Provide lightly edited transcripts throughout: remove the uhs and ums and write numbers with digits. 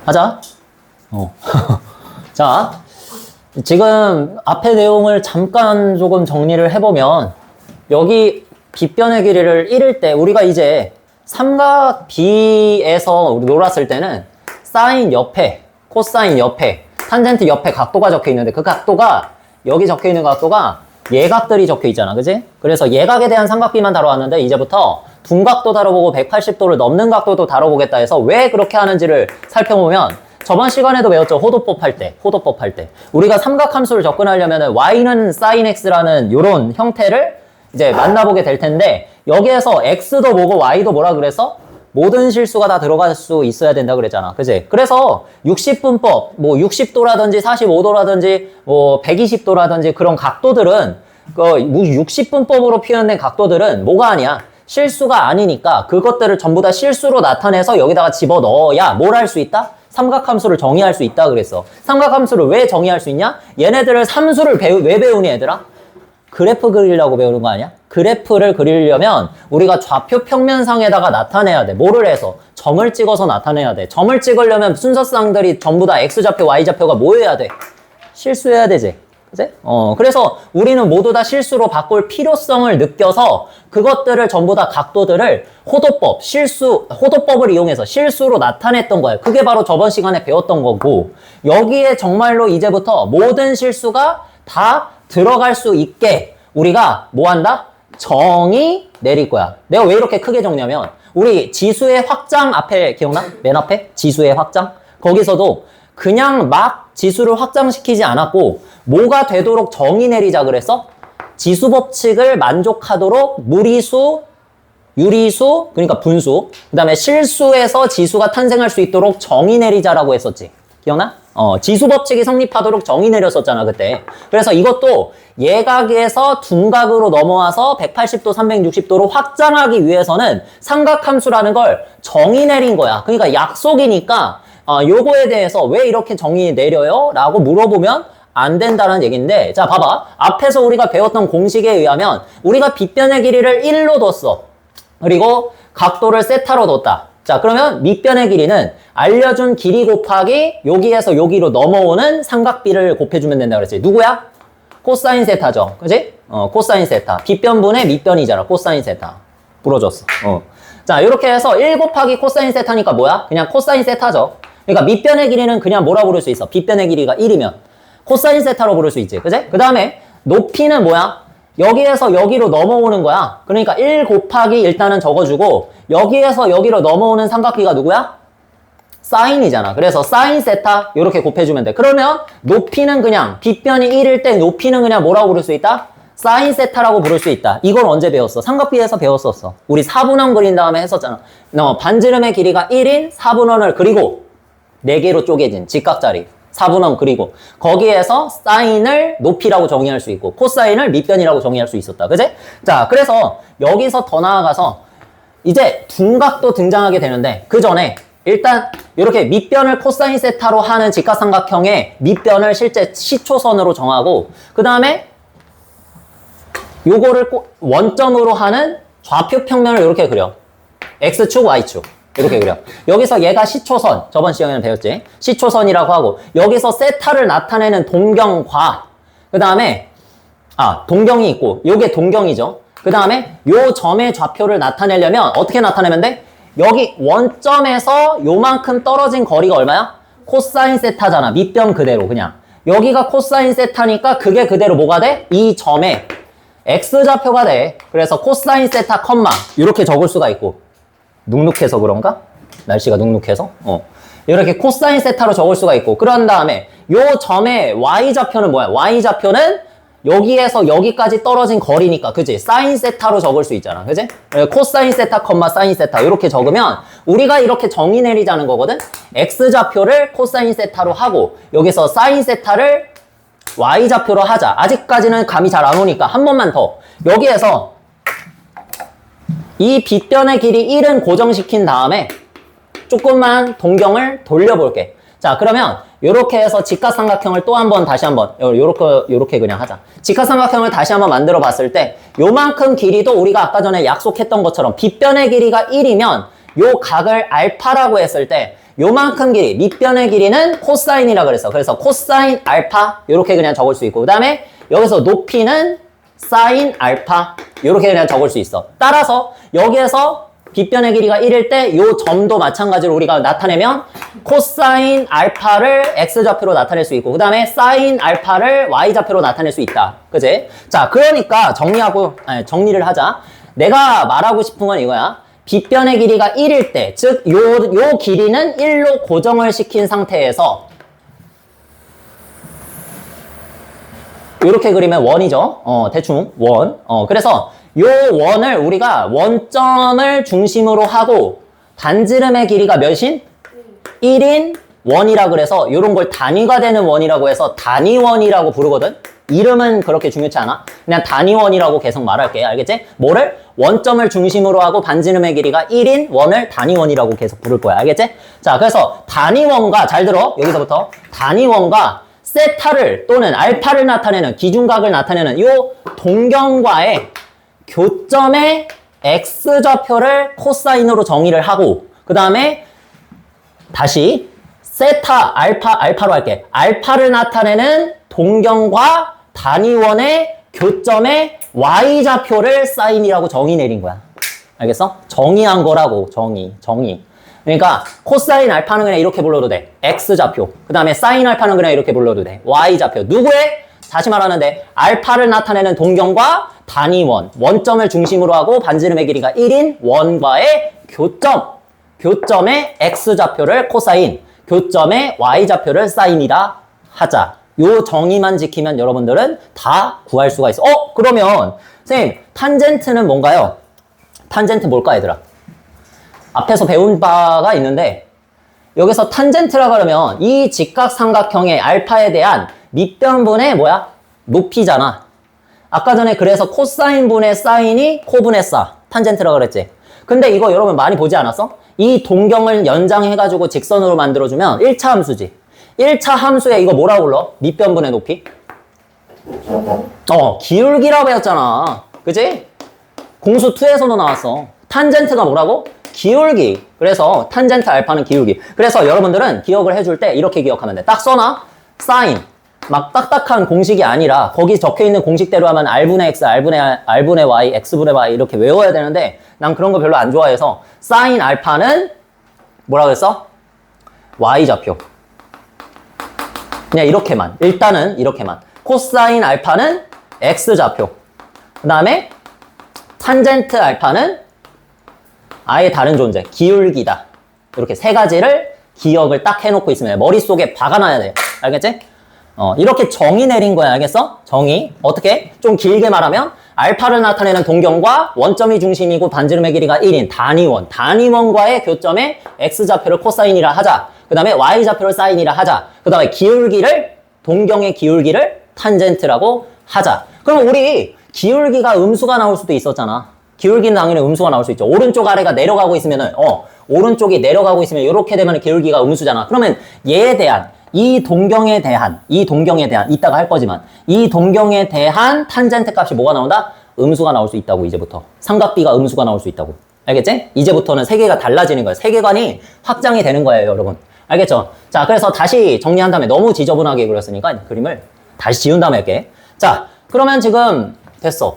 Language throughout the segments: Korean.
하자. 자, 지금 앞에 내용을 잠깐 조금 정리를 해보면 여기 빗변의 길이를 1일 때 우리가 이제 삼각 B에서 우리 놀았을 때는 사인 옆에, 코사인 옆에, 탄젠트 옆에 각도가 적혀 있는데 그 각도가 여기 적혀 있는 각도가 예각들이 적혀 있잖아. 그지? 그래서 예각에 대한 삼각비만 다뤄왔는데 이제부터 둔각도 다뤄보고 180도를 넘는 각도도 다뤄보겠다 해서 왜 그렇게 하는지를 살펴보면 저번 시간에도 배웠죠. 호도법 할 때. 우리가 삼각함수를 접근하려면 y는 sin x라는 요런 형태를 이제 만나보게 될 텐데 여기에서 x도 뭐고 y도 뭐라 그래서 모든 실수가 다 들어갈 수 있어야 된다 그랬잖아. 그지? 그래서 60분법, 뭐 60도라든지 45도라든지 뭐 120도라든지 그런 각도들은 그 60분법으로 표현된 각도들은 뭐가 아니야? 실수가 아니니까 그것들을 전부 다 실수로 나타내서 여기다가 집어넣어야 뭘 할 수 있다? 삼각함수를 정의할 수 있다 그랬어. 삼각함수를 왜 정의할 수 있냐? 얘네들을 삼수를 왜 배우니 얘들아? 그래프 그리려고 배우는 거 아니야? 그래프를 그리려면 우리가 좌표 평면상에다가 나타내야 돼. 뭐를 해서? 점을 찍어서 나타내야 돼. 점을 찍으려면 순서쌍들이 전부 다 X좌표, Y좌표가 뭐 해야 돼? 실수해야 되지. 그치? 그래서 우리는 모두 다 실수로 바꿀 필요성을 느껴서 그것들을 전부 다 각도들을 호도법을 이용해서 실수로 나타냈던 거예요. 그게 바로 저번 시간에 배웠던 거고 여기에 정말로 이제부터 모든 실수가 다 들어갈 수 있게 우리가 뭐 한다? 정의 내릴 거야. 내가 왜 이렇게 크게 정리하면 우리 지수의 확장 앞에 기억나? 맨 앞에? 지수의 확장? 거기서도 그냥 막 지수를 확장시키지 않았고 뭐가 되도록 정의 내리자 그랬어? 지수 법칙을 만족하도록 무리수, 유리수, 그러니까 분수, 그 다음에 실수에서 지수가 탄생할 수 있도록 정의 내리자라고 했었지. 기억나? 지수 법칙이 성립하도록 정의 내렸었잖아, 그때. 그래서 이것도 예각에서 둔각으로 넘어와서 180도, 360도로 확장하기 위해서는 삼각함수라는 걸 정의 내린 거야. 그러니까 약속이니까 요거에 대해서 왜 이렇게 정의 내려요? 라고 물어보면 안 된다는 얘기인데 자 봐봐. 앞에서 우리가 배웠던 공식에 의하면 우리가 빗변의 길이를 1로 뒀어. 그리고 각도를 세타로 뒀다. 자 그러면 밑변의 길이는 알려준 길이 곱하기 여기에서 여기로 넘어오는 삼각비를 곱해주면 된다 그랬지. 누구야? 코사인 세타죠. 그치? 코사인 세타. 빗변분의 밑변이잖아. 코사인 세타. 부러졌어. 자 이렇게 해서 1 곱하기 코사인 세타니까 뭐야? 그냥 코사인 세타죠. 그러니까 밑변의 길이는 그냥 뭐라 부를 수 있어? 빗변의 길이가 1이면 코사인 세타로 부를 수 있지. 그치? 그 다음에 높이는 뭐야? 여기에서 여기로 넘어오는 거야. 그러니까 1 곱하기 일단은 적어주고 여기에서 여기로 넘어오는 삼각비가 누구야? 사인이잖아. 그래서 사인 세타 이렇게 곱해주면 돼. 그러면 높이는 그냥 빗변이 1일 때 높이는 그냥 뭐라고 부를 수 있다? 사인 세타라고 부를 수 있다. 이걸 언제 배웠어? 삼각비에서 배웠었어. 우리 4분원 그린 다음에 했었잖아. 반지름의 길이가 1인 4분원을 그리고 4개로 쪼개진 직각자리 4분원 그리고 거기에서 사인을 높이라고 정의할 수 있고 코사인을 밑변이라고 정의할 수 있었다. 그치? 자, 그래서 여기서 더 나아가서 이제 둔각도 등장하게 되는데 그 전에 일단 이렇게 밑변을 코사인 세타로 하는 직각삼각형의 밑변을 실제 시초선으로 정하고 그 다음에 요거를 원점으로 하는 좌표 평면을 이렇게 그려. X축, Y축. 이렇게 그려. 여기서 얘가 시초선, 저번 시간에는 배웠지? 시초선이라고 하고 여기서 세타를 나타내는 동경과 그 다음에 동경이 있고 요게 동경이죠. 그 다음에 요 점의 좌표를 나타내려면 어떻게 나타내면 돼? 여기 원점에서 요만큼 떨어진 거리가 얼마야? 코사인 세타잖아. 밑변 그대로 그냥. 여기가 코사인 세타니까 그게 그대로 뭐가 돼? 이 점에 X좌표가 돼. 그래서 코사인 세타 컴마 이렇게 적을 수가 있고 눅눅해서 그런가? 날씨가 눅눅해서? 이렇게 코사인 세타로 적을 수가 있고 그런 다음에 요 점의 Y좌표는 뭐야? Y좌표는 여기에서 여기까지 떨어진 거리니까 그치? 사인 세타로 적을 수 있잖아. 그치? 코사인 세타, 사인 세타 이렇게 적으면 우리가 이렇게 정의 내리자는 거거든? X좌표를 코사인 세타로 하고 여기서 사인 세타를 Y좌표로 하자. 아직까지는 감이 잘 안 오니까 한 번만 더. 여기에서 이 빗변의 길이 1은 고정시킨 다음에 조금만 동경을 돌려볼게. 자, 그러면 요렇게 해서 직각삼각형을 또 한 번 다시 한번 요렇게 그냥 하자. 직각삼각형을 다시 한번 만들어 봤을 때 요만큼 길이도 우리가 아까 전에 약속했던 것처럼 빗변의 길이가 1이면 요 각을 알파라고 했을 때 요만큼 길이, 밑변의 길이는 코사인이라 그랬어. 그래서 코사인 알파 이렇게 그냥 적을 수 있고, 그 다음에 여기서 높이는 사인 알파 이렇게 그냥 적을 수 있어. 따라서 여기에서 빗변의 길이가 1일 때 이 점도 마찬가지로 우리가 나타내면 코사인 알파를 x좌표로 나타낼 수 있고, 그 다음에 사인 알파를 y좌표로 나타낼 수 있다. 그지? 자, 그러니까 정리를 하자. 내가 말하고 싶은 건 이거야. 빗변의 길이가 1일 때, 즉 요 길이는 1로 고정을 시킨 상태에서 이렇게 그리면 원이죠. 대충 원. 그래서 요 원을 우리가 원점을 중심으로 하고 반지름의 길이가 몇인? 1인 원이라 그래서 요런 걸 단위가 되는 원이라고 해서 단위원이라고 부르거든. 이름은 그렇게 중요치 않아. 그냥 단위원이라고 계속 말할게. 알겠지? 뭐를? 원점을 중심으로 하고 반지름의 길이가 1인 원을 단위원이라고 계속 부를 거야. 알겠지? 자, 그래서 단위원과, 잘 들어. 여기서부터. 단위원과 세타를 또는 알파를 나타내는, 기준각을 나타내는 요 동경과의 교점의 x좌표를 코사인으로 정의를 하고, 그 다음에 다시 세타, 알파로 할게. 알파를 나타내는 동경과 단위원의 교점의 y좌표를 사인이라고 정의 내린 거야. 알겠어? 정의한 거라고. 정의. 그러니까 코사인 알파는 그냥 이렇게 불러도 돼. x좌표. 그 다음에 사인 알파는 그냥 이렇게 불러도 돼. y좌표. 누구의? 다시 말하는데 알파를 나타내는 동경과 단위원, 원점을 중심으로 하고 반지름의 길이가 1인 원과의 교점의 x좌표를 코사인, 교점의 y좌표를 사인이라 하자. 요 정의만 지키면 여러분들은 다 구할 수가 있어. 그러면 선생님, 탄젠트는 뭔가요? 탄젠트 뭘까, 얘들아? 앞에서 배운 바가 있는데 여기서 탄젠트라 그러면 이 직각삼각형의 알파에 대한 밑변분의 뭐야? 높이잖아. 아까 전에 그래서 코사인분의 사인이 코분의 사. 탄젠트라 그랬지. 근데 이거 여러분 많이 보지 않았어? 이 동경을 연장해가지고 직선으로 만들어주면 1차 함수지. 1차 함수에 이거 뭐라고 불러? 밑변분의 높이? 기울기라고 배웠잖아. 그치? 공수 2에서도 나왔어. 탄젠트가 뭐라고? 기울기. 그래서 탄젠트 알파는 기울기. 그래서 여러분들은 기억을 해줄 때 이렇게 기억하면 돼. 딱 써놔. 사인. 막 딱딱한 공식이 아니라 거기 적혀있는 공식대로 하면 R분의 X, R분의 Y, X분의 Y 이렇게 외워야 되는데 난 그런 거 별로 안 좋아해서 사인 알파는 뭐라 그랬어? Y좌표. 그냥 이렇게만. 일단은 이렇게만. 코사인 알파는 X좌표. 그 다음에 탄젠트 알파는 아예 다른 존재. 기울기다. 이렇게 세 가지를 기억을 딱 해놓고 있으면 머릿속에 박아놔야 돼. 알겠지? 이렇게 정의 내린 거야. 알겠어? 정의. 어떻게? 좀 길게 말하면 알파를 나타내는 동경과 원점이 중심이고 반지름의 길이가 1인 단위원. 단위원과의 교점의 x좌표를 코사인이라 하자. 그 다음에 y좌표를 사인이라 하자. 그 다음에 기울기를, 동경의 기울기를 탄젠트라고 하자. 그럼 우리 기울기가 음수가 나올 수도 있었잖아. 기울기는 당연히 음수가 나올 수 있죠. 오른쪽 아래가 내려가고 있으면은, 오른쪽이 내려가고 있으면 이렇게 되면 기울기가 음수잖아. 그러면 얘에 대한, 이 동경에 대한, 이따가 할 거지만, 이 동경에 대한 탄젠트 값이 뭐가 나온다? 음수가 나올 수 있다고, 이제부터. 삼각비가 음수가 나올 수 있다고. 알겠지? 이제부터는 세계가 달라지는 거예요. 세계관이 확장이 되는 거예요, 여러분. 알겠죠? 자, 그래서 다시 정리한 다음에 너무 지저분하게 그렸으니까 그림을 다시 지운 다음에 할게. 자, 그러면 지금 됐어.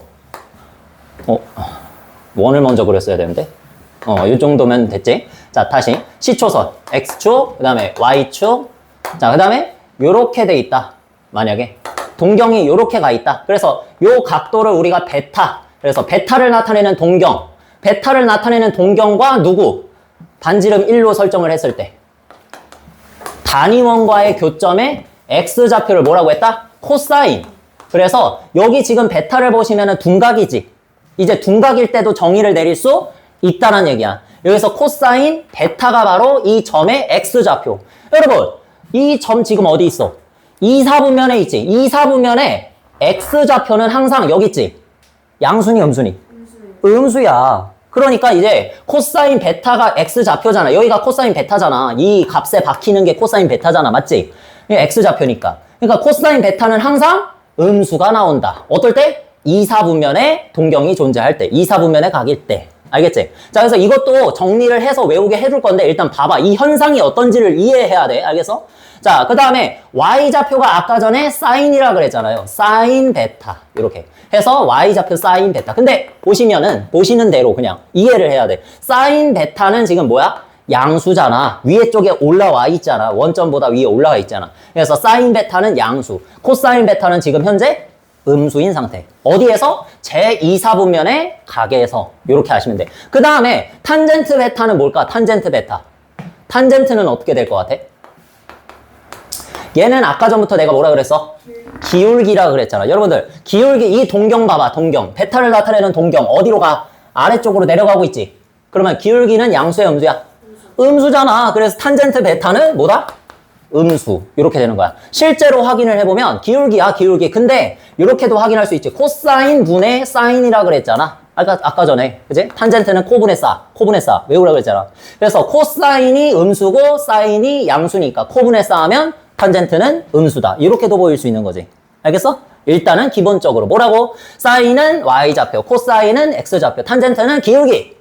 원을 먼저 그렸어야 되는데. 이 정도면 됐지? 자, 다시. 시초선. X축, 그 다음에 Y축. 자, 그 다음에 요렇게 돼 있다. 만약에. 동경이 요렇게 가 있다. 그래서 요 각도를 우리가 베타. 그래서 베타를 나타내는 동경. 베타를 나타내는 동경과 누구? 반지름 1로 설정을 했을 때. 단위원과의 교점의 X좌표를 뭐라고 했다? 코사인. 그래서 여기 지금 베타를 보시면은 둔각이지. 이제 둔각일 때도 정의를 내릴 수 있다는 얘기야. 여기서 코사인 베타가 바로 이 점의 X좌표. 여러분, 이 점 지금 어디 있어? 2사분면에 있지. 2사분면에 X좌표는 항상 여기 있지. 양순이, 음순이? 음수야. 그러니까 이제 코사인 베타가 X좌표잖아. 여기가 코사인 베타잖아. 이 값에 박히는 게 코사인 베타잖아. 맞지? X좌표니까. 그러니까 코사인 베타는 항상 음수가 나온다. 어떨 때? 2사분면에 동경이 존재할 때. 2사분면의 각일 때. 알겠지? 자, 그래서 이것도 정리를 해서 외우게 해줄 건데 일단 봐봐. 이 현상이 어떤지를 이해해야 돼. 알겠어? 자, 그 다음에 y좌표가 아까 전에 사인이라 그랬잖아요. 사인 베타. 이렇게 해서 y좌표 사인 베타. 근데 보시는 대로 그냥 이해를 해야 돼. 사인 베타는 지금 뭐야? 양수잖아. 위에 쪽에 올라와 있잖아. 원점보다 위에 올라와 있잖아. 그래서 사인 베타는 양수. 코사인 베타는 지금 현재 음수인 상태. 어디에서? 제2사분면의 각에서. 이렇게 하시면 돼. 그 다음에 탄젠트 베타는 뭘까? 탄젠트 베타. 탄젠트는 어떻게 될 것 같아? 얘는 아까 전부터 내가 뭐라 그랬어? 기울기라 그랬잖아. 여러분들 기울기 이 동경 봐봐. 동경. 베타를 나타내는 동경. 어디로 가? 아래쪽으로 내려가고 있지. 그러면 기울기는 양수야 음수야? 음수잖아. 그래서 탄젠트 베타는 뭐다? 음수. 이렇게 되는 거야. 실제로 확인을 해보면 기울기야 기울기. 근데 이렇게도 확인할 수 있지. 코사인 분의 사인이라 그랬잖아. 아까 전에 그지? 탄젠트는 코분의 싸 외우라 그랬잖아. 그래서 코사인이 음수고 사인이 양수니까 코분의 싸하면 탄젠트는 음수다. 이렇게도 보일 수 있는 거지. 알겠어? 일단은 기본적으로 뭐라고? 사인은 y좌표, 코사인은 x좌표, 탄젠트는 기울기.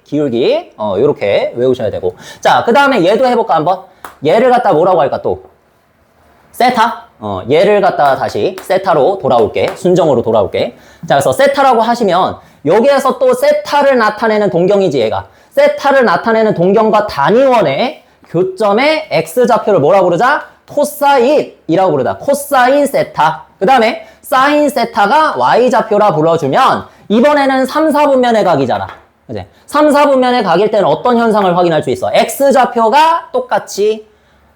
이렇게 외우셔야 되고. 자, 그 다음에 얘도 해볼까 한번? 얘를 갖다 뭐라고 할까 또? 세타? 얘를 갖다 다시 세타로 돌아올게. 순정으로 돌아올게. 자, 그래서 세타라고 하시면 여기에서 또 세타를 나타내는 동경이지 얘가. 세타를 나타내는 동경과 단위원의 교점의 x좌표를 뭐라고 부르자? 코사인이라고 부르다. 코사인 세타. 그 다음에 사인 세타가 y좌표라 불러주면 이번에는 3, 4분면의 각이잖아. 그치? 3, 4분면의 각일 때는 어떤 현상을 확인할 수 있어? x좌표가 똑같이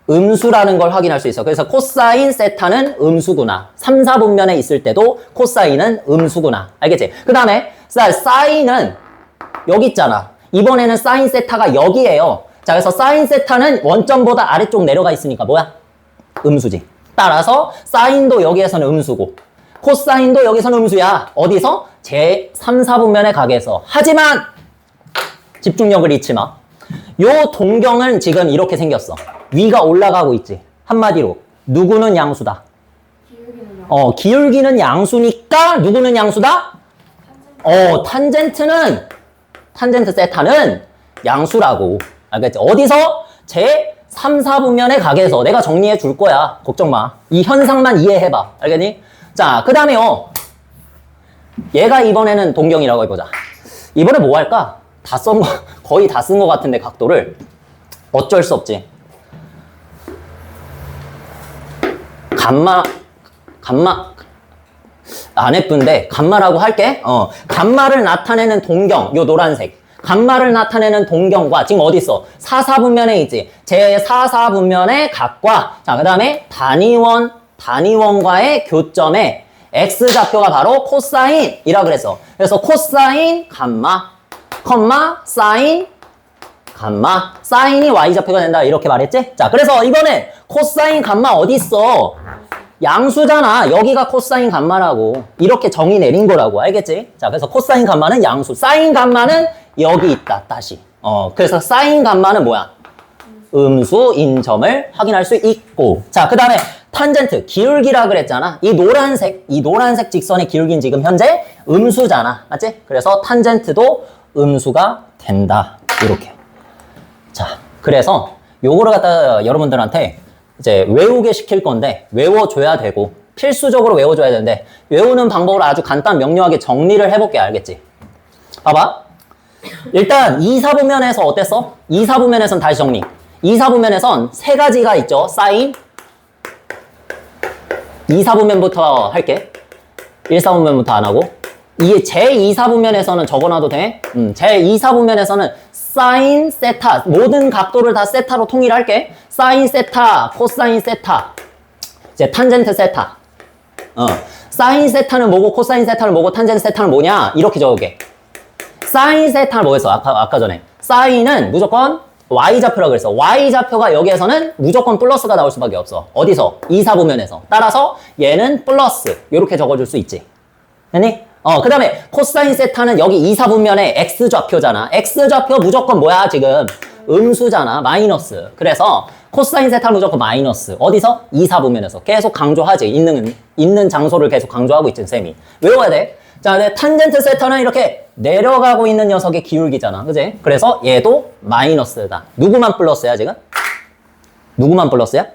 음수라는 걸 확인할 수 있어. 그래서 코사인 세타는 음수구나. 3, 4분면에 있을 때도 코사인은 음수구나. 알겠지? 그 다음에 사인은 여기 있잖아. 이번에는 사인 세타가 여기에요. 자, 그래서 사인 세타는 원점보다 아래쪽 내려가 있으니까 뭐야? 음수지. 따라서 사인도 여기에서는 음수고 코사인도 여기서는 음수야. 어디서? 제 3, 4분면의 각에서. 하지만 집중력을 잃지 마. 요 동경은 지금 이렇게 생겼어. 위가 올라가고 있지. 한마디로 누구는 양수다. 기울기는 양수니까 누구는 양수다? 탄젠트 세타는 양수라고. 알겠지? 어디서? 제 3, 4분면의 각에서. 내가 정리해 줄 거야. 걱정 마. 이 현상만 이해해봐. 알겠니? 자, 그 다음에요. 얘가 이번에는 동경이라고 해보자. 이번에 뭐 할까? 거의 다 쓴 것 같은데 각도를. 어쩔 수 없지. 감마 안 예쁜데 감마라고 할게. 감마를 나타내는 동경. 요 노란색. 감마를 나타내는 동경과 지금 어디 있어? 4, 4분면에 있지. 제 4, 4분면의 각과 자, 그 다음에 단위원과의 교점에 x좌표가 바로 코사인이라 그랬어. 그래서 코사인 감마, 사인 감마, 사인이 y좌표가 된다 이렇게 말했지? 자, 그래서 이번에 코사인 감마 어디 있어? 양수잖아. 여기가 코사인 감마라고. 이렇게 정의 내린 거라고. 알겠지? 자, 그래서 코사인 감마는 양수. 사인 감마는 여기 있다. 다시. 그래서 사인 감마는 뭐야? 음수인 점을 확인할 수 있고. 자, 그 다음에 탄젠트. 기울기라 그랬잖아. 이 노란색 직선의 기울기는 지금 현재 음수잖아. 맞지? 그래서 탄젠트도 음수가 된다. 이렇게. 자, 그래서 요거를 갖다 여러분들한테 이제 외우게 시킬 건데 외워줘야 되고 필수적으로 외워줘야 되는데 외우는 방법을 아주 간단 명료하게 정리를 해볼게. 알겠지? 봐봐. 일단 2, 4분면에서 어땠어? 2, 4분면에선 다시 정리. 2, 4분면에선 세 가지가 있죠. 사인 2, 4분면부터 할게. 1, 4분면부터 안 하고 이게 제 2, 4분면에서는 적어놔도 돼? 제 2, 4분면에서는 사인 세타 모든 각도를 다 세타로 통일할게. 사인 세타, 코사인 세타, 이제 탄젠트 세타. 사인 세타는 뭐고 코사인 세타는 뭐고 탄젠트 세타는 뭐냐? 이렇게 적을게. 사인 세타는 뭐였어? 아까 전에 사인은 무조건 y좌표라고 그랬어. y좌표가 여기에서는 무조건 플러스가 나올 수밖에 없어. 어디서? 2, 4분면에서. 따라서 얘는 플러스 이렇게 적어줄 수 있지. 됐니? 그 다음에 코사인 세타는 여기 2, 4분면의 x좌표잖아. x좌표 무조건 뭐야 지금? 음수잖아. 마이너스. 그래서 코사인 세타는 무조건 마이너스. 어디서? 2, 4분면에서. 계속 강조하지. 있는 장소를 계속 강조하고 있지 쌤이. 외워야 돼. 자, 근데 탄젠트 세타는 이렇게 내려가고 있는 녀석의 기울기잖아. 그지? 그래서 얘도 마이너스다. 누구만 플러스야, 지금? 누구만 플러스야?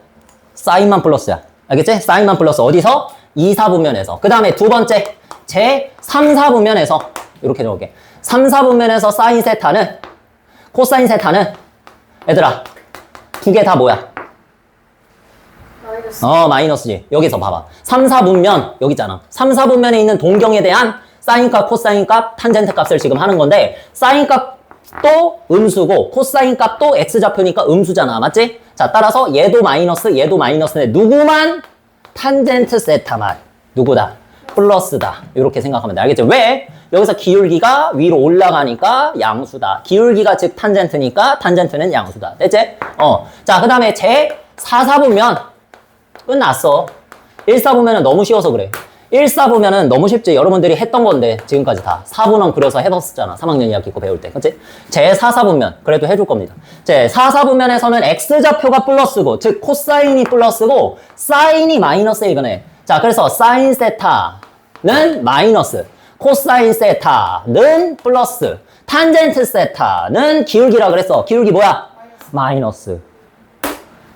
사인만 플러스야. 알겠지? 사인만 플러스. 어디서? 2, 4분면에서. 그 다음에 두 번째. 제 3, 4분면에서. 이렇게 적을게. 3, 4분면에서 사인 세타는, 코사인 세타는, 얘들아, 두 개 다 뭐야? 마이너스. 마이너스지. 여기서 봐봐. 3, 4분면, 여기 있잖아. 3, 4분면에 있는 동경에 대한 사인 값, 코사인 값, 탄젠트 값을 지금 하는 건데, 사인 값도 음수고, 코사인 값도 x좌표니까 음수잖아. 맞지? 자, 따라서 얘도 마이너스, 얘도 마이너스인데, 누구만? 탄젠트 세타만. 누구다? 플러스다. 이렇게 생각하면 돼. 알겠죠? 왜? 여기서 기울기가 위로 올라가니까 양수다. 기울기가 즉 탄젠트니까 탄젠트는 양수다. 됐지? 자, 그 다음에 제 4, 4분면 끝났어. 1, 4분면은 너무 쉬워서 그래. 1, 4분면은 너무 쉽지. 여러분들이 했던 건데 지금까지 다 4분원 그려서 해봤었잖아. 3학년 2학기 거 배울 때. 그치? 제 4, 4분면 그래도 해줄 겁니다. 제 4, 4분면에서는 x좌표가 플러스고 즉 코사인이 플러스고 사인이 마이너스에 이거네. 자, 그래서 사인 세타는 마이너스, 코사인 세타는 플러스, 탄젠트 세타는 기울기라 그랬어. 기울기 뭐야? 마이너스.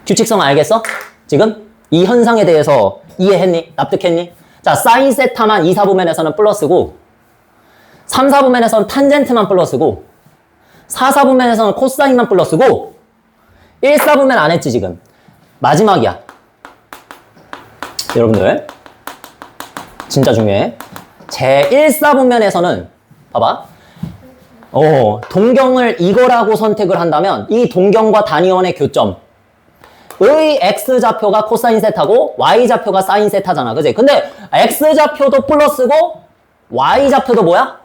규칙성 알겠어? 지금? 이 현상에 대해서 이해했니? 납득했니? 자, 사인 세타만 2, 4분면에서는 플러스고 3, 4분면에서는 탄젠트만 플러스고 4, 4분면에서는 코사인만 플러스고 1, 4분면 안 했지 지금. 마지막이야. 여러분들 진짜 중요해. 제 1, 4분면에서는 봐봐. 동경을 이거라고 선택을 한다면 이 동경과 단위원의 교점 의 x좌표가 코사인 세타고 y좌표가 사인 세타잖아. 그지? 근데 x좌표도 플러스고 y좌표도 뭐야?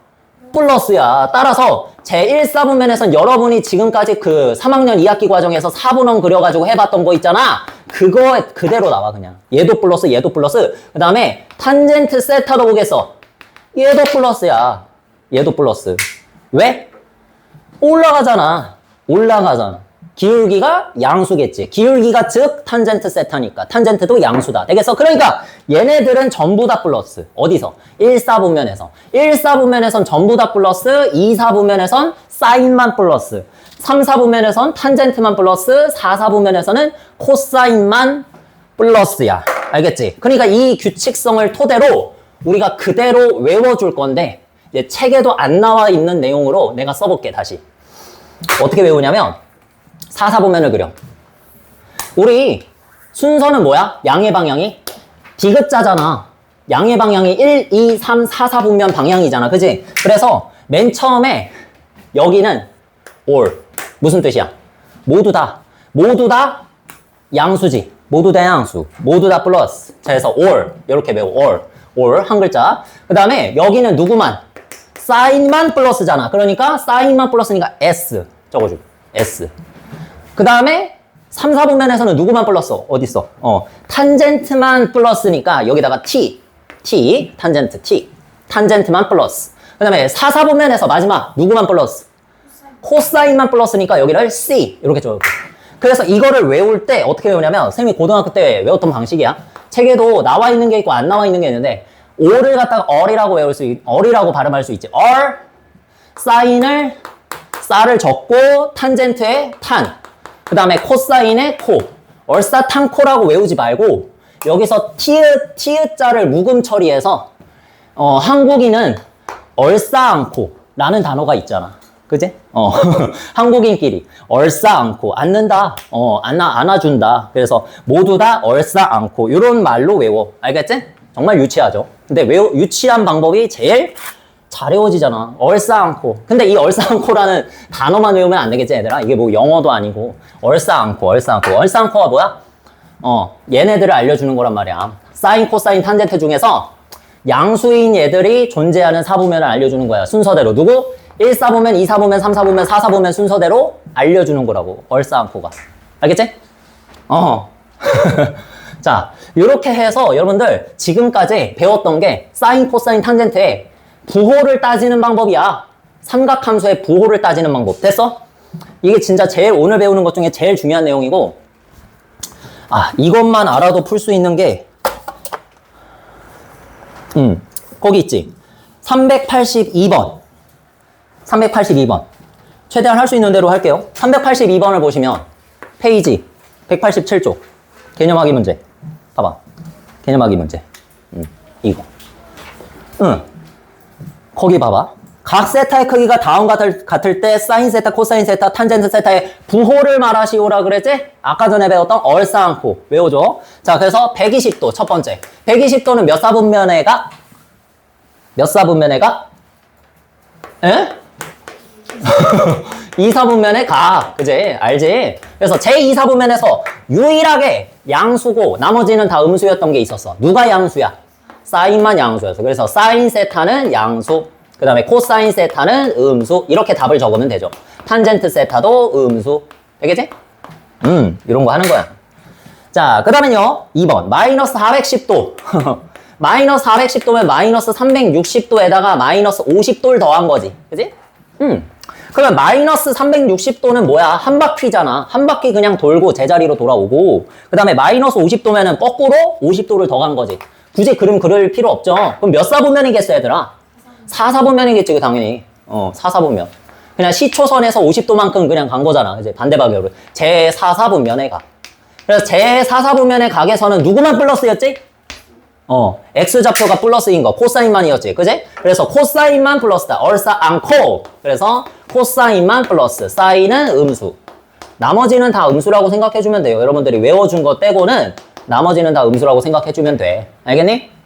플러스야. 따라서 제 1, 4분면에선 여러분이 지금까지 그 3학년 2학기 과정에서 4분원 그려가지고 해봤던 거 있잖아. 그거 그대로 나와 그냥. 얘도 플러스 얘도 플러스. 그 다음에 탄젠트 세타도 보겠어. 얘도 플러스야. 얘도 플러스. 왜? 올라가잖아. 올라가잖아. 기울기가 양수겠지. 기울기가 즉 탄젠트 세타니까 탄젠트도 양수다. 되겠어? 그러니까 얘네들은 전부 다 플러스. 어디서? 1, 4분면에서. 1, 4분면에선 전부 다 플러스, 2, 4분면에선 사인만 플러스, 3, 4분면에선 탄젠트만 플러스, 4, 4분면에서는 코사인만 플러스야. 알겠지? 그러니까 이 규칙성을 토대로 우리가 그대로 외워줄 건데 이제 책에도 안 나와 있는 내용으로 내가 써볼게. 다시. 어떻게 외우냐면 4, 4분면을 그려. 우리 순서는 뭐야? 양의 방향이 디귿자잖아. 양의 방향이 1, 2, 3, 4, 4분면 방향이잖아. 그지? 그래서 맨 처음에 여기는 all. 무슨 뜻이야? 모두 다 양수지. 모두 다 양수. 모두 다 플러스. 자, 그래서 all. 이렇게 배워. all 한 글자. 그 다음에 여기는 누구만? 사인만 플러스잖아. 그러니까 사인만 플러스니까 s 적어줘. s. 그 다음에 3, 4분면에서는 누구만 플러스? 어딨어? 탄젠트만 플러스니까 여기다가 t, 탄젠트 t, 탄젠트만 플러스. 그 다음에 4, 4분면에서 마지막 누구만 플러스? 코사인만 플러스니까 여기를 c 이렇게 적을게. 그래서 이거를 외울 때 어떻게 외우냐면 선생님이 고등학교 때 외웠던 방식이야. 책에도 나와 있는 게 있고 안 나와 있는 게 있는데 all을 갖다가 all이라고 발음할 수 있지. all, 사인을 사를 적고 탄젠트에 탄. 그 다음에 코사인의 코. 얼싸탄코라고 외우지 말고 여기서 티읕자를 묵음 처리해서 한국인은 얼싸안코라는 단어가 있잖아. 그지? 한국인끼리 얼싸안코 앉는다. 안아준다. 그래서 모두 다 얼싸안코 이런 말로 외워. 알겠지? 정말 유치하죠. 근데 유치한 방법이 제일 잘 외워지잖아. 얼싸안코. 근데 이 얼싸안코라는 단어만 외우면 안 되겠지, 얘들아? 이게 뭐 영어도 아니고. 얼싸안코가 뭐야? 얘네들을 알려주는 거란 말이야. 사인, 코사인, 탄젠트 중에서 양수인 얘들이 존재하는 4분면을 알려주는 거야. 순서대로. 누구? 1, 4분면, 2, 4분면, 3, 4분면, 4, 4분면 순서대로 알려주는 거라고. 얼싸안코가. 알겠지? 자, 이렇게 해서 여러분들 지금까지 배웠던 게 사인, 코사인, 탄젠트에 부호를 따지는 방법이야. 삼각함수의 부호를 따지는 방법. 됐어? 이게 진짜 제일 오늘 배우는 것 중에 제일 중요한 내용이고 이것만 알아도 풀 수 있는 게 거기 있지. 382번. 382번. 최대한 할 수 있는 대로 할게요. 382번을 보시면 페이지 187쪽 개념하기 문제. 봐봐. 개념하기 문제. 이거. 거기 봐봐. 각 세타의 크기가 다음과 같을 때 사인 세타, 코사인 세타, 탄젠트 세타의 부호를 말하시오라 그랬지? 아까 전에 배웠던 얼싸안고 외워줘. 자, 그래서 120도 첫 번째. 120도는 몇 사분면에 가? 몇 사분면에 가? 에? 2사분면에 가. 그지? 알지? 그래서 제2사분면에서 유일하게 양수고 나머지는 다 음수였던 게 있었어. 누가 양수야? 사인만 양수였어. 그래서 사인 세타는 양수. 그 다음에 코사인 세타는 음수. 이렇게 답을 적으면 되죠. 탄젠트 세타도 음수. 되겠지? 이런 거 하는 거야. 자, 그 다음엔요. 2번. 마이너스 410도. 마이너스 410도면 마이너스 360도에다가 마이너스 50도를 더한 거지. 그지? 그러면 마이너스 360도는 뭐야? 한 바퀴잖아. 한 바퀴 그냥 돌고 제자리로 돌아오고, 그 다음에 마이너스 50도면은 거꾸로 50도를 더한 거지. 굳이 그림 그릴 필요 없죠. 그럼 몇 사분면이겠어, 얘들아? 4사분면이겠지, 당연히. 4사분면. 그냥 시초선에서 50도만큼 그냥 간 거잖아. 이제 반대 방향으로. 제4사분면에 가. 그래서 제4사분면의 각에서는 누구만 플러스였지? X좌표가 플러스인 거, 코사인만이었지. 그지? 그래서 코사인만 플러스다. 얼싸안코. 그래서 코사인만 플러스. 사인은 음수. 나머지는 다 음수라고 생각해주면 돼요. 여러분들이 외워준 거 빼고는 나머지는 다 음수라고 생각해주면 돼. 알겠니?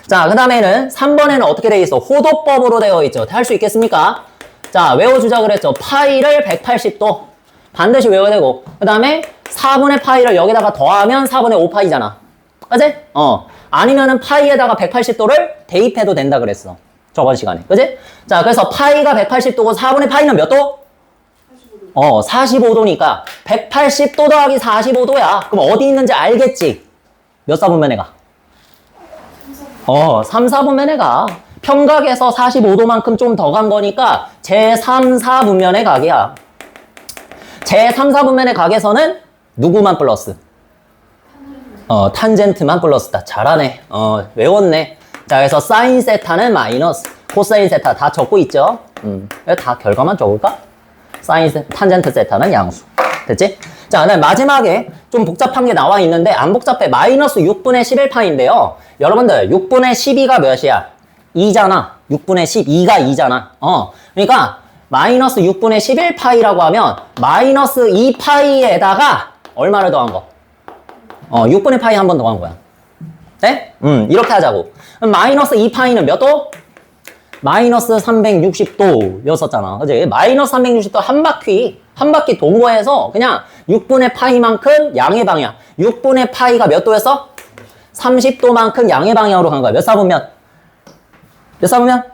자, 그 다음에는 3번에는 어떻게 되어 있어? 호도법으로 되어 있죠. 할 수 있겠습니까? 자, 외워주자 그랬죠. 파이를 180도. 반드시 외워야 되고. 그 다음에 4분의 파이를 여기다가 더하면 4분의 5파이잖아. 그지? 아니면은 파이에다가 180도를 대입해도 된다 그랬어. 저번 시간에. 그지? 자, 그래서 파이가 180도고 4분의 파이는 몇 도? 45도니까 180도 더하기 45도야. 그럼 어디 있는지 알겠지? 몇 사분면에 가? 3, 4분면에 가. 평각에서 45도만큼 좀 더 간 거니까 제3, 4분면의 각이야. 제3, 4분면의 각에서는 누구만 플러스? 탄젠트만 플러스다. 잘하네. 외웠네. 자, 그래서 사인 세타는 마이너스, 코사인 세타 다 적고 있죠? 다 결과만 적을까? 탄젠트 세타는 양수. 됐지? 자, 그다음 마지막에 좀 복잡한 게 나와 있는데 안 복잡해. 마이너스 6분의 11파인데요. 여러분들 6분의 12가 몇이야? 2잖아. 6분의 12가 2잖아. 그러니까 마이너스 6분의 11파이라고 하면 마이너스 2파이에다가 얼마를 더한 거? 6분의 파이 한 번 더한 거야. 네? 이렇게 하자고. 그럼 마이너스 2파이는 몇 도? 마이너스 360도였었잖아. 그지? 마이너스 360도 한 바퀴 돈 거에서 그냥 6분의 파이만큼 양의 방향. 6분의 파이가 몇 도였어? 30도만큼 양의 방향으로 간 거야. 몇 사분면? 몇 사분면?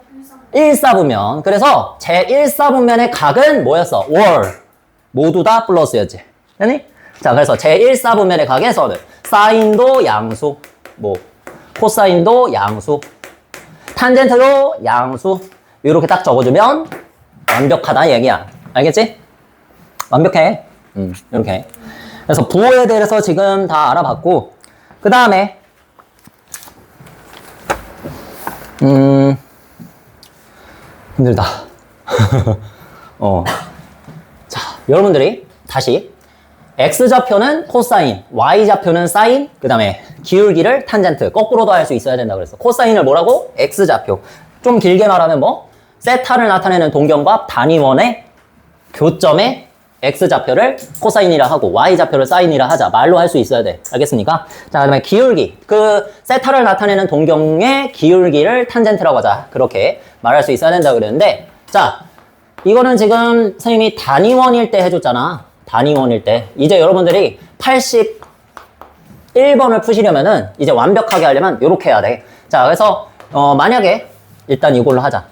1사분면. 그래서 제1사분면의 각은 뭐였어? 월. 모두 다 플러스였지. 아니? 자, 그래서 제1사분면의 각에서는 사인도 양수, 코사인도 양수, 탄젠트도 양수. 이렇게 딱 적어주면 완벽하다 얘기야. 알겠지? 완벽해. 이렇게. 그래서 부호에 대해서 지금 다 알아봤고, 그 다음에 힘들다. 자, 여러분들이 다시 X좌표는 코사인, Y좌표는 사인, 그 다음에 기울기를 탄젠트, 거꾸로도 할 수 있어야 된다 그랬어. 코사인을 뭐라고? X좌표. 좀 길게 말하면 뭐? 세타를 나타내는 동경과 단위원의 교점에 X좌표를 코사인이라 하고 Y좌표를 사인이라 하자. 말로 할 수 있어야 돼. 알겠습니까? 자, 그 다음에 기울기. 그 세타를 나타내는 동경의 기울기를 탄젠트라고 하자. 그렇게 말할 수 있어야 된다 그랬는데, 자, 이거는 지금 선생님이 단위원일 때 해줬잖아. 단위원일 때. 이제 여러분들이 81번을 푸시려면은 이제 완벽하게 하려면 이렇게 해야 돼. 자, 그래서 만약에 일단 이걸로 하자.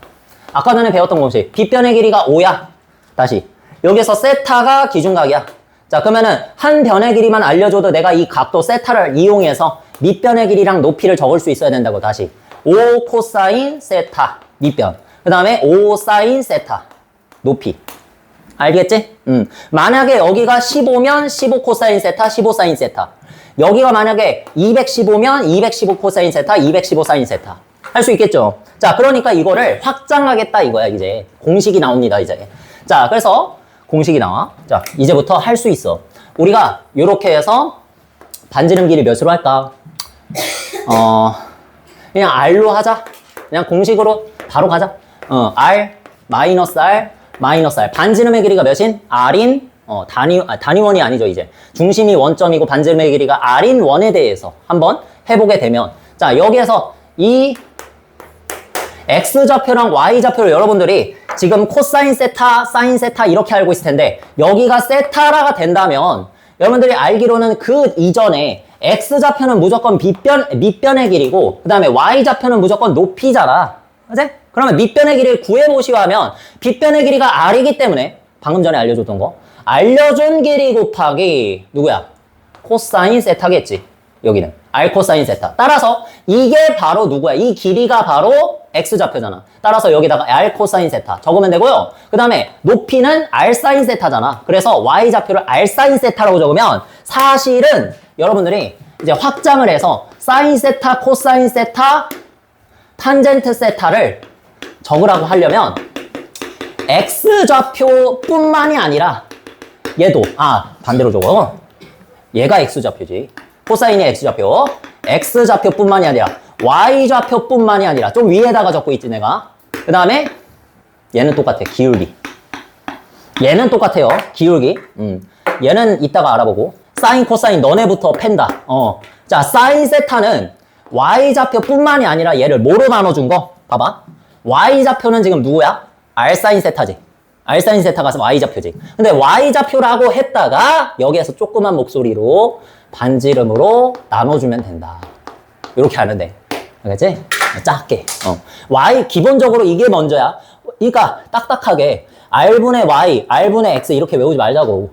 아까 전에 배웠던 공식. 빗변의 길이가 5야. 다시. 여기서 세타가 기준각이야. 자, 그러면은 한 변의 길이만 알려줘도 내가 이 각도 세타를 이용해서 밑변의 길이랑 높이를 적을 수 있어야 된다고. 다시. 5 코사인 세타 밑변. 그 다음에 5 사인 세타 높이. 알겠지? 만약에 여기가 15면 15 코사인 세타, 15 사인 세타. 여기가 만약에 215면 215 코사인 세타, 215 사인 세타. 할 수 있겠죠. 자, 그러니까 이거를 확장하겠다 이거야, 이제. 공식이 나옵니다, 이제. 자, 그래서 공식이 나와. 자, 이제부터 할 수 있어. 우리가 이렇게 해서 반지름 길이 몇으로 할까? 그냥 R로 하자. 그냥 공식으로 바로 가자. R, 마이너스 R, 마이너스 R. 반지름의 길이가 몇인? R인, 단위원이 아니죠, 이제. 중심이 원점이고 반지름의 길이가 R인 원에 대해서 한번 해보게 되면. 자, 여기에서 이 X좌표랑 Y좌표를 여러분들이 지금 코사인 세타, 사인 세타 이렇게 알고 있을 텐데 여기가 세타라가 된다면 여러분들이 알기로는 그 이전에 X좌표는 무조건 밑변의 길이고 그 다음에 Y좌표는 무조건 높이잖아. 그치? 그러면 밑변의 길이를 구해보시오 하면 빗변의 길이가 R이기 때문에 방금 전에 알려줬던 거 알려준 길이 곱하기 누구야? 코사인 세타겠지. 여기는 R 코사인 세타. 따라서 이게 바로 누구야? 이 길이가 바로 X좌표잖아. 따라서 여기다가 R 코사인 세타 적으면 되고요. 그 다음에 높이는 R 사인 세타잖아. 그래서 Y좌표를 R 사인 세타라고 적으면 사실은 여러분들이 이제 확장을 해서 사인 세타, 코사인 세타, 탄젠트 세타를 적으라고 하려면 X좌표뿐만이 아니라 얘도 반대로 적어. 얘가 X좌표지. 코사인이 X좌표. X좌표뿐만이 아니라 Y좌표뿐만이 아니라 좀 위에다가 적고 있지 내가. 그 다음에 얘는 똑같아. 기울기. 얘는 똑같아요. 기울기. 얘는 이따가 알아보고. 사인, 코사인 너네부터 팬다. 자, 사인 세타는 Y좌표뿐만이 아니라 얘를 뭐로 나눠준 거? 봐봐. Y좌표는 지금 누구야? R 사인 세타지. R 사인 세타가 Y좌표지. 근데 Y좌표라고 했다가 여기에서 조그만 목소리로 반지름으로 나눠주면 된다. 이렇게 하면 돼. 알겠지? 작게. Y, 기본적으로 이게 먼저야. 그러니까 딱딱하게 R분의 Y, R분의 X 이렇게 외우지 말자고.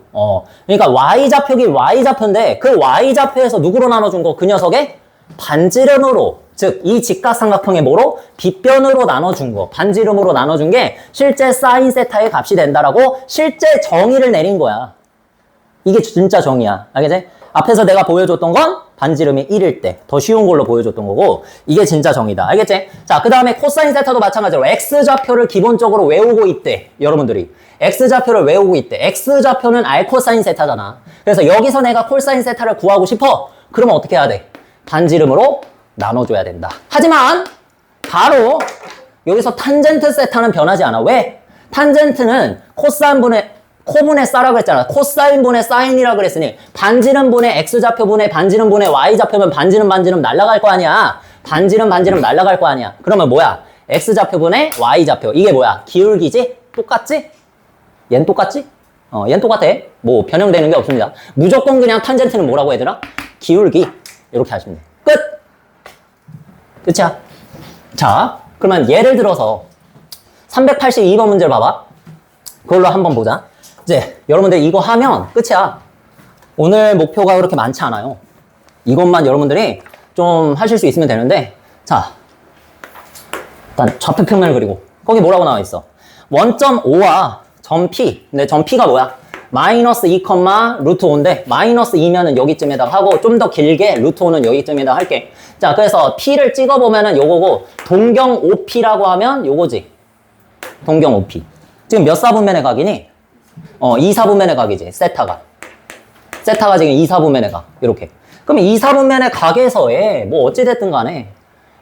그러니까 Y좌표긴 Y좌표인데 그 Y좌표에서 누구로 나눠준 거? 그 녀석의 반지름으로. 즉, 이 직각삼각형의 뭐로? 빗변으로 나눠준 거. 반지름으로 나눠준 게 실제 사인 세타의 값이 된다라고 실제 정의를 내린 거야. 이게 진짜 정의야. 알겠지? 앞에서 내가 보여줬던 건 반지름이 1일 때 더 쉬운 걸로 보여줬던 거고 이게 진짜 정의다. 알겠지? 자, 그 다음에 코사인 세타도 마찬가지로 X좌표를 기본적으로 외우고 있대. 여러분들이. X좌표를 외우고 있대. X좌표는 R 코사인 세타잖아. 그래서 여기서 내가 코사인 세타를 구하고 싶어. 그러면 어떻게 해야 돼? 반지름으로 나눠줘야 된다. 하지만 바로 여기서 탄젠트 세타는 변하지 않아. 왜? 탄젠트는 코분의 싸라고 했잖아. 코사인분의 사인이라고 그랬으니 반지름분의 X좌표분의 반지름분의 Y좌표면 반지름 날아갈 거 아니야. 반지름 날아갈 거 아니야. 그러면 뭐야? X좌표분의 Y좌표. 이게 뭐야? 기울기지? 똑같지? 얜 똑같지? 얜 똑같아. 뭐 변형되는 게 없습니다. 무조건 그냥 탄젠트는 뭐라고 얘들아? 기울기. 이렇게 하시면 돼. 끝! 끝이야. 자, 그러면 예를 들어서 382번 문제를 봐봐. 그걸로 한번 보자. 이제 여러분들 이거 하면 끝이야. 오늘 목표가 그렇게 많지 않아요. 이것만 여러분들이 좀 하실 수 있으면 되는데 자, 일단 좌표평면을 그리고 거기 뭐라고 나와 있어? 원점 O와 점 P. 근데 점 P가 뭐야? 마이너스 2, 루트 5인데 마이너스 2면은 여기쯤에다가 하고 좀 더 길게 루트 5는 여기쯤에다가 할게. 자, 그래서 P를 찍어보면은 요거고 동경 OP라고 하면 요거지. 동경 OP. 지금 몇 사분면의 각이니? 2, 4분면의 각이지. 세타가 지금 2, 4분면의 각. 이렇게. 그럼 2, 4분면의 각에서의 뭐 어찌됐든 간에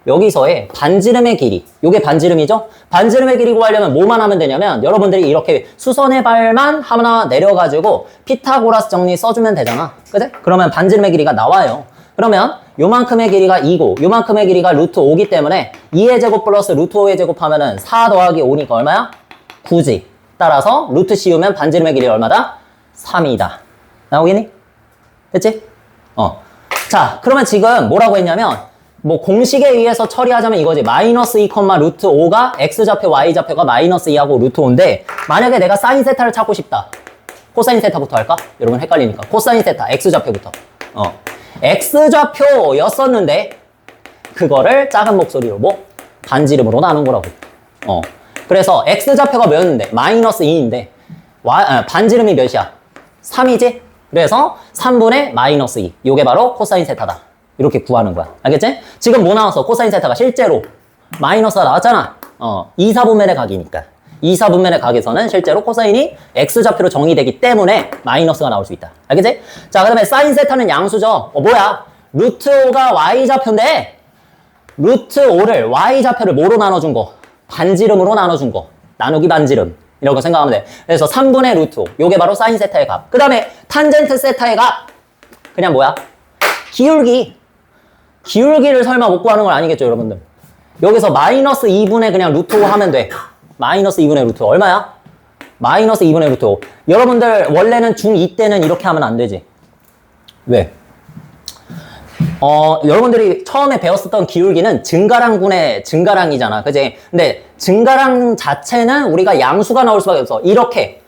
여기서의 반지름의 길이. 요게 반지름이죠? 반지름의 길이 구하려면 뭐만 하면 되냐면 여러분들이 이렇게 수선의 발만 하나 내려가지고 피타고라스 정리 써주면 되잖아. 그치? 그러면 반지름의 길이가 나와요. 그러면 요만큼의 길이가 2고 요만큼의 길이가 루트 5기 때문에 2의 제곱 플러스 루트 5의 제곱 하면은 4 더하기 5니까 얼마야? 9지. 따라서 루트 씌우면 반지름의 길이 얼마다? 3이다. 나오겠니? 됐지? 자, 그러면 지금 뭐라고 했냐면 뭐 공식에 의해서 처리하자면 이거지. 마이너스 2, 루트 5가 X좌표, Y좌표가 마이너스 2하고 루트 5인데 만약에 내가 사인 세타를 찾고 싶다. 코사인 세타부터 할까? 여러분 헷갈리니까. 코사인 세타, X좌표부터. X좌표였었는데 그거를 작은 목소리로 뭐? 반지름으로 나눈 거라고. 그래서 X좌표가 몇인데? 마이너스 2인데 반지름이 몇이야? 3이지? 그래서 3분의 마이너스 2. 요게 바로 코사인 세타다. 이렇게 구하는 거야. 알겠지? 지금 뭐 나왔어? 코사인 세타가 실제로 마이너스가 나왔잖아. 2, 4분면의 각이니까. 2, 4분면의 각에서는 실제로 코사인이 X좌표로 정의되기 때문에 마이너스가 나올 수 있다. 알겠지? 자, 그 다음에 사인 세타는 양수죠. 뭐야? 루트 5가 Y좌표인데 루트 5를 Y좌표를 뭐로 나눠준 거? 반지름으로 나눠준 거. 나누기 반지름. 이런 거 생각하면 돼. 그래서 3분의 루트 5. 요게 바로 사인 세타의 값. 그 다음에 탄젠트 세타의 값. 그냥 뭐야? 기울기. 기울기를 설마 못 구하는 건 아니겠죠, 여러분들? 여기서 마이너스 2분의 그냥 루트 5 하면 돼. 마이너스 2분의 루트 5. 얼마야? 마이너스 2분의 루트 5. 여러분들 원래는 중2 때는 이렇게 하면 안 되지. 왜? 여러분들이 처음에 배웠었던 기울기는 증가량분의 증가량이잖아. 그지? 근데 증가량 자체는 우리가 양수가 나올 수밖에 없어. 이렇게.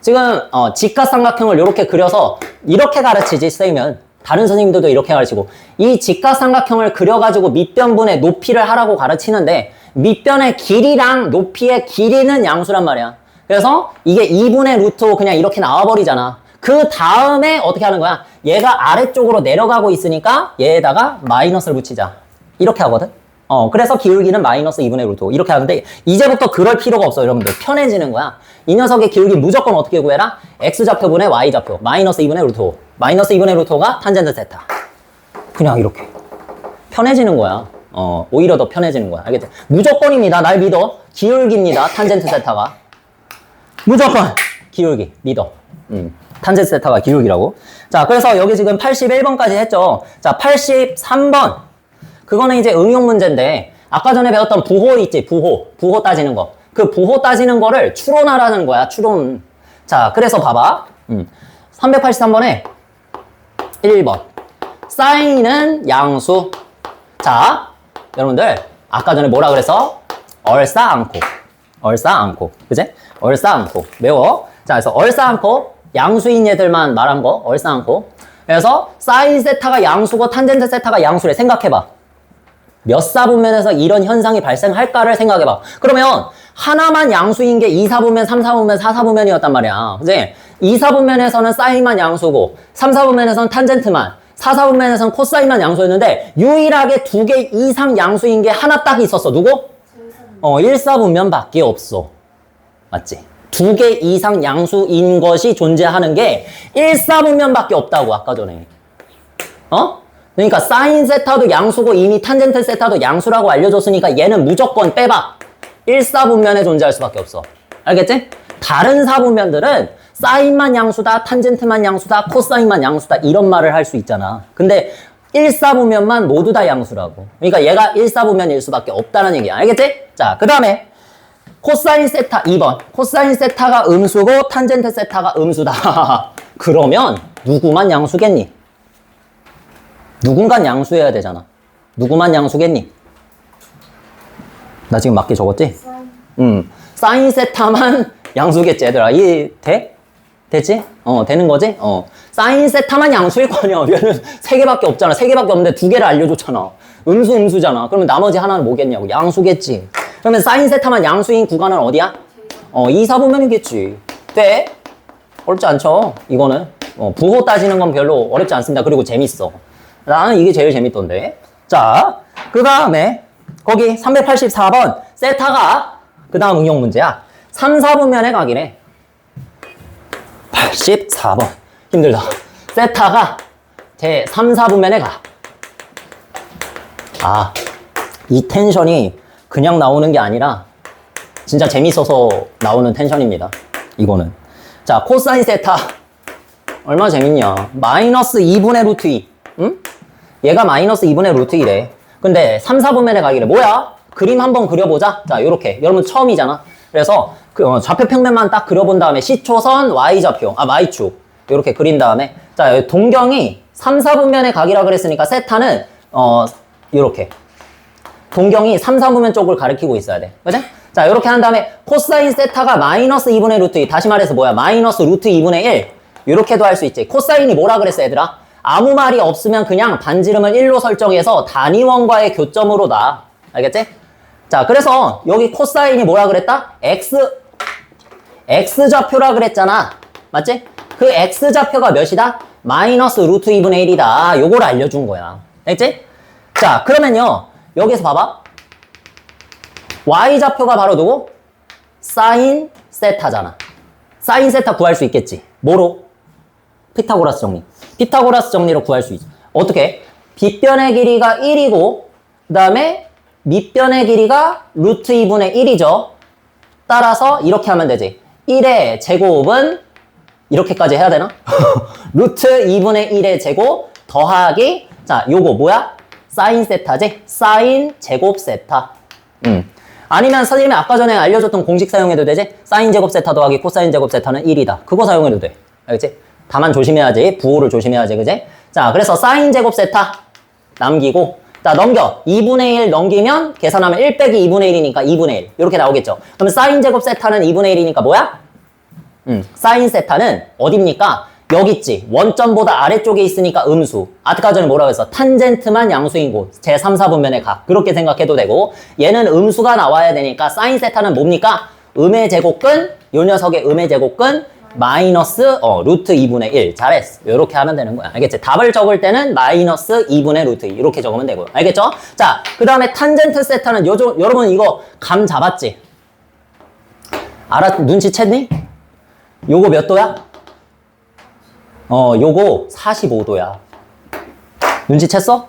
지금, 직각삼각형을 이렇게 그려서 이렇게 가르치지, 쌤은. 다른 선생님들도 이렇게 가르치고. 이 직각삼각형을 그려가지고 밑변분의 높이를 하라고 가르치는데 밑변의 길이랑 높이의 길이는 양수란 말이야. 그래서 이게 2분의 루트 5 그냥 이렇게 나와버리잖아. 그 다음에 어떻게 하는 거야? 얘가 아래쪽으로 내려가고 있으니까 얘에다가 마이너스를 붙이자. 이렇게 하거든? 그래서 기울기는 마이너스 2분의 루트 5. 이렇게 하는데 이제부터 그럴 필요가 없어, 여러분들. 편해지는 거야. 이 녀석의 기울기 무조건 어떻게 구해라? X좌표분의 Y좌표. 마이너스 2분의 루트 5. 마이너스 2분의 루트 5가 탄젠트 세타. 그냥 이렇게. 편해지는 거야. 오히려 더 편해지는 거야. 알겠지? 무조건입니다. 날 믿어. 기울기입니다. 탄젠트 세타가. 무조건 기울기. 믿어. 탄젠트 세타가 기울기라고. 자, 그래서 여기 지금 81번까지 했죠. 자, 83번. 그거는 이제 응용 문제인데 아까 전에 배웠던 부호 있지? 부호 따지는 거. 그 부호 따지는 거를 추론하라는 거야. 추론. 자, 그래서 봐봐. 383번에 1번. 사인은 양수. 자, 여러분들 아까 전에 뭐라 그랬어? 얼싸안고. 그지? 얼싸안고. 매워. 자, 그래서 얼싸안고. 양수인 얘들만 말한 거. 얼싸안고. 그래서 사인 세타가 양수고 탄젠트 세타가 양수래. 생각해봐. 몇 사분면에서 이런 현상이 발생할까를 생각해봐. 그러면 하나만 양수인 게 2, 4분면, 3, 4분면, 4, 4분면이었단 말이야. 그지? 2, 4분면에서는 사인만 양수고 3, 4분면에서는 탄젠트만 4, 4분면에서는 코사인만 양수였는데 유일하게 2개 이상 양수인 게 하나 딱 있었어. 누구? 1, 4분면 밖에 없어. 맞지? 2개 이상 양수인 것이 존재하는 게 1, 4분면 밖에 없다고 아까 전에. 그러니까 사인 세타도 양수고 이미 탄젠트 세타도 양수라고 알려줬으니까 얘는 무조건 빼봐. 1, 4분면에 존재할 수밖에 없어. 알겠지? 다른 4분면들은 사인만 양수다, 탄젠트만 양수다, 코사인만 양수다 이런 말을 할 수 있잖아. 근데 1, 4분면만 모두 다 양수라고. 그러니까 얘가 1, 4분면일 수밖에 없다는 얘기야. 알겠지? 자, 그 다음에 코사인 세타 2번. 코사인 세타가 음수고 탄젠트 세타가 음수다. 그러면 누구만 양수겠니? 누군간 양수해야 되잖아. 누구만 양수겠니? 나 지금 맞게 적었지? 사인 세타만 양수겠지, 얘들아. 이 돼? 됐지? 되는 거지? 사인 세타만 양수일 거 아니야. 얘는 3개밖에 없잖아. 3개밖에 없는데 2개를 알려줬잖아. 음수잖아. 그러면 나머지 하나는 뭐겠냐고. 양수겠지. 그러면 사인 세타만 양수인 구간은 어디야? 2, 4분면이겠지. 돼? 어렵지 않죠? 이거는. 부호 따지는 건 별로 어렵지 않습니다. 그리고 재밌어. 나는 이게 제일 재밌던데. 자, 그 다음에 거기 384번 세타가 그 다음 응용 문제야. 3, 4분면의 각이네. 84번. 힘들다. 세타가 제 3, 4분면의 각. 아, 이 텐션이 그냥 나오는 게 아니라 진짜 재밌어서 나오는 텐션입니다. 이거는. 자, 코사인 세타. 얼마나 재밌냐. 마이너스 2분의 루트 2. 응? 얘가 마이너스 2분의 루트 2래. 근데 3, 4분면의 각이래. 뭐야? 그림 한번 그려보자. 자, 요렇게. 여러분 처음이잖아. 그래서 좌표 평면만 딱 그려본 다음에 C초선 Y좌표, Y축. 요렇게 그린 다음에. 자, 동경이 3, 4분면의 각이라 그랬으니까 세타는, 요렇게. 동경이 3, 4분면 쪽을 가리키고 있어야 돼. 그치? 자, 요렇게 한 다음에 코사인 세타가 마이너스 2분의 루트 2. 다시 말해서 뭐야? 마이너스 루트 2분의 1. 요렇게도 할 수 있지. 코사인이 뭐라 그랬어, 얘들아? 아무 말이 없으면 그냥 반지름을 1로 설정해서 단위원과의 교점으로 놔. 알겠지? 자, 그래서 여기 코사인이 뭐라 그랬다? X좌표라 그랬잖아. 맞지? 그 X좌표가 몇이다? 마이너스 루트 2분의 1이다. 요걸 알려준 거야. 알겠지? 자, 그러면요. 여기서 봐봐. y좌표가 바로 누구? 사인 세타잖아. 사인 세타 구할 수 있겠지. 뭐로? 피타고라스 정리. 피타고라스 정리로 구할 수 있지. 어떻게? 빗변의 길이가 1이고 그 다음에 밑변의 길이가 루트 2분의 1이죠. 따라서 이렇게 하면 되지. 1의 제곱은 이렇게까지 해야 되나? 루트 2분의 1의 제곱 더하기 자 요거 뭐야? 사인 세타지? 사인 제곱 세타. 아니면 선생님이 아까 전에 알려줬던 공식 사용해도 되지? 사인 제곱 세타 더하기 코사인 제곱 세타는 1이다. 그거 사용해도 돼. 알겠지? 다만 조심해야지. 부호를 조심해야지. 그지? 자, 그래서 사인 제곱 세타 남기고 자, 넘겨. 2분의 1 넘기면 계산하면 1 빼기 2분의 1이니까 2분의 1. 이렇게 나오겠죠. 그러면 사인 제곱 세타는 2분의 1이니까 뭐야? 사인 세타는 어딥니까? 여기 있지. 원점보다 아래쪽에 있으니까 음수. 아까 전에 뭐라고 했어? 탄젠트만 양수인 곳. 제 3, 4분면의 각. 그렇게 생각해도 되고 얘는 음수가 나와야 되니까 사인 세타는 뭡니까? 음의 제곱근, 요 녀석의 음의 제곱근 마이너스 루트 2분의 1. 잘했어. 이렇게 하면 되는 거야. 알겠지? 답을 적을 때는 마이너스 2분의 루트 2. 이렇게 적으면 되고요. 알겠죠? 자, 그 다음에 탄젠트 세타는 여러분 이거 감 잡았지? 눈치챘니? 요거 몇 도야? 요거 45도야. 눈치챘어?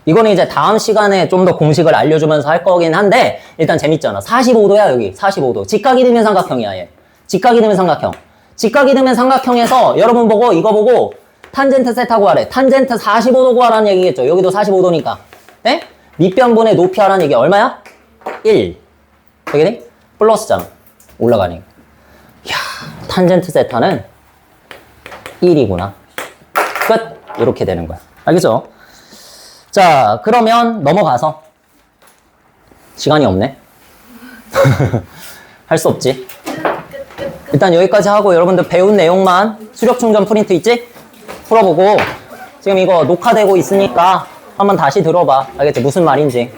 이거는 이제 다음 시간에 좀 더 공식을 알려주면서 할 거긴 한데, 일단 재밌잖아. 45도야, 여기. 45도. 직각이등변 삼각형이야, 얘. 직각이등변 삼각형. 직각이등변 삼각형에서 여러분 보고, 이거 보고, 탄젠트 세타 구하래. 탄젠트 45도 구하라는 얘기겠죠. 여기도 45도니까. 네? 밑변분의 높이 하라는 얘기 얼마야? 1. 되겠니? 플러스잖아. 올라가니. 이야, 탄젠트 세타는 1이구나. 끝! 이렇게 되는 거야. 알겠죠? 자, 그러면 넘어가서 시간이 없네. 할 수 없지. 일단 여기까지 하고 여러분들 배운 내용만 수력 충전 프린트 있지? 풀어보고 지금 이거 녹화되고 있으니까 한번 다시 들어봐. 알겠지? 무슨 말인지.